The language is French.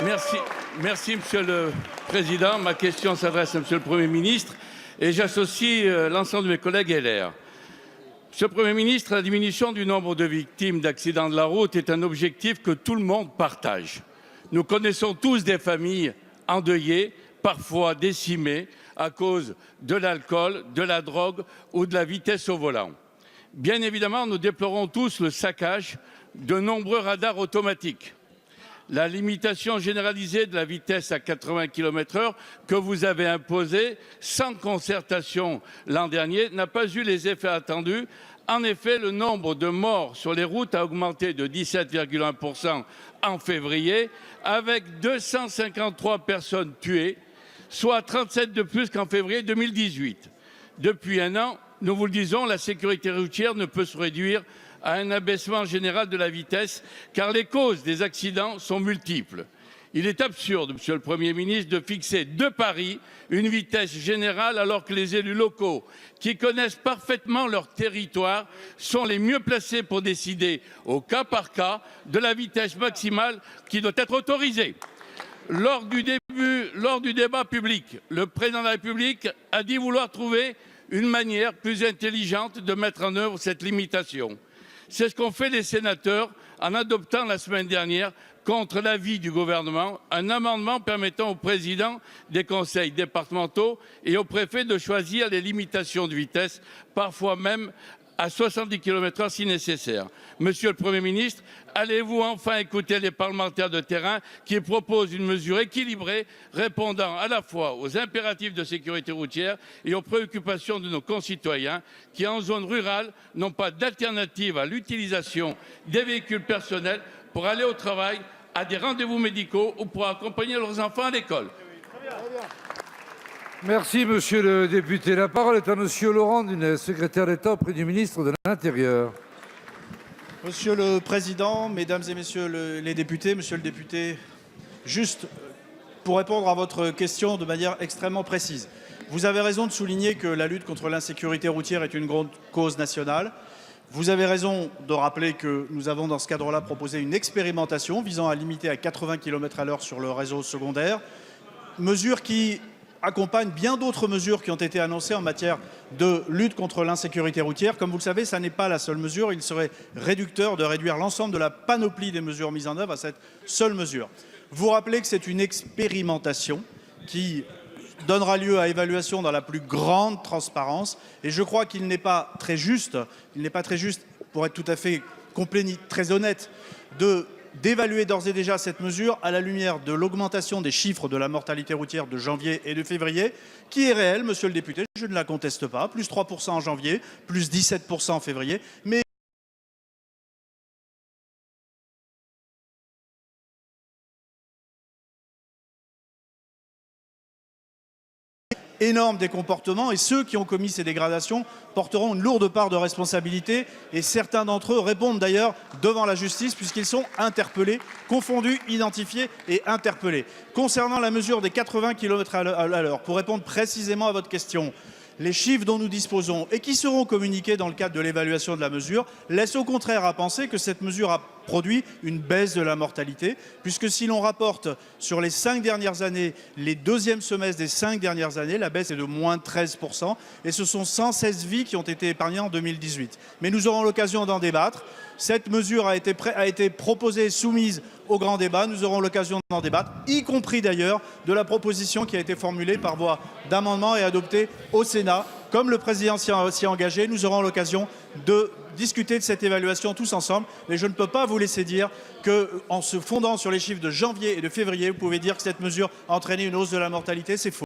Merci, Monsieur le Président. Ma question s'adresse à Monsieur le Premier ministre et j'associe l'ensemble de mes collègues LR. Monsieur le Premier ministre, la diminution du nombre de victimes d'accidents de la route est un objectif que tout le monde partage. Nous connaissons tous des familles endeuillées, parfois décimées à cause de l'alcool, de la drogue ou de la vitesse au volant. Bien évidemment, nous déplorons tous le saccage de nombreux radars automatiques. La limitation généralisée de la vitesse à 80 km/h que vous avez imposée sans concertation l'an dernier n'a pas eu les effets attendus. En effet, le nombre de morts sur les routes a augmenté de 17,1% en février, avec 253 personnes tuées, soit 37 de plus qu'en février 2018. Depuis un an, nous vous le disons, la sécurité routière ne peut se réduire à un abaissement général de la vitesse, car les causes des accidents sont multiples. Il est absurde, Monsieur le Premier ministre, de fixer de Paris une vitesse générale alors que les élus locaux, qui connaissent parfaitement leur territoire, sont les mieux placés pour décider au cas par cas de la vitesse maximale qui doit être autorisée. Lors du débat public, le Président de la République a dit vouloir trouver une manière plus intelligente de mettre en œuvre cette limitation. C'est ce qu'ont fait les sénateurs en adoptant la semaine dernière, contre l'avis du gouvernement, un amendement permettant aux présidents des conseils départementaux et aux préfets de choisir les limitations de vitesse, parfois même à 70 km/h si nécessaire. Monsieur le Premier ministre, allez-vous enfin écouter les parlementaires de terrain qui proposent une mesure équilibrée répondant à la fois aux impératifs de sécurité routière et aux préoccupations de nos concitoyens qui, en zone rurale, n'ont pas d'alternative à l'utilisation des véhicules personnels pour aller au travail, à des rendez-vous médicaux ou pour accompagner leurs enfants à l'école? Merci, monsieur le député. La parole est à monsieur Laurent Nunez, secrétaire d'État auprès du ministre de l'Intérieur. Monsieur le Président, Mesdames et Messieurs les députés, Monsieur le député, juste pour répondre à votre question de manière extrêmement précise. Vous avez raison de souligner que la lutte contre l'insécurité routière est une grande cause nationale. Vous avez raison de rappeler que nous avons dans ce cadre-là proposé une expérimentation visant à limiter à 80 km/h sur le réseau secondaire, mesure qui accompagne bien d'autres mesures qui ont été annoncées en matière de lutte contre l'insécurité routière. Comme vous le savez, ça n'est pas la seule mesure. Il serait réducteur de réduire l'ensemble de la panoplie des mesures mises en œuvre à cette seule mesure. Vous rappelez que c'est une expérimentation qui donnera lieu à évaluation dans la plus grande transparence. Et je crois qu'il n'est pas très juste, pour être tout à fait complet ni très honnête, d'évaluer d'ores et déjà cette mesure à la lumière de l'augmentation des chiffres de la mortalité routière de janvier et de février, qui est réelle, monsieur le député, je ne la conteste pas, plus 3% en janvier, plus 17% en février, mais énorme des comportements, et ceux qui ont commis ces dégradations porteront une lourde part de responsabilité, et certains d'entre eux répondent d'ailleurs devant la justice puisqu'ils sont interpellés, confondus, identifiés et interpellés. Concernant la mesure des 80 km/h, pour répondre précisément à votre question, les chiffres dont nous disposons et qui seront communiqués dans le cadre de l'évaluation de la mesure laissent au contraire à penser que cette mesure a produit une baisse de la mortalité, puisque si l'on rapporte sur les 5 dernières années, les deuxièmes semestres des 5 dernières années, la baisse est de moins 13%, et ce sont 116 vies qui ont été épargnées en 2018. Mais nous aurons l'occasion d'en débattre. Cette mesure a été proposée et soumise au grand débat. Nous aurons l'occasion d'en débattre, y compris d'ailleurs de la proposition qui a été formulée par voie d'amendement et adoptée au Sénat. Comme le président s'y est engagé, nous aurons l'occasion de discuter de cette évaluation tous ensemble. Mais je ne peux pas vous laisser dire qu'en se fondant sur les chiffres de janvier et de février, vous pouvez dire que cette mesure a entraîné une hausse de la mortalité. C'est faux.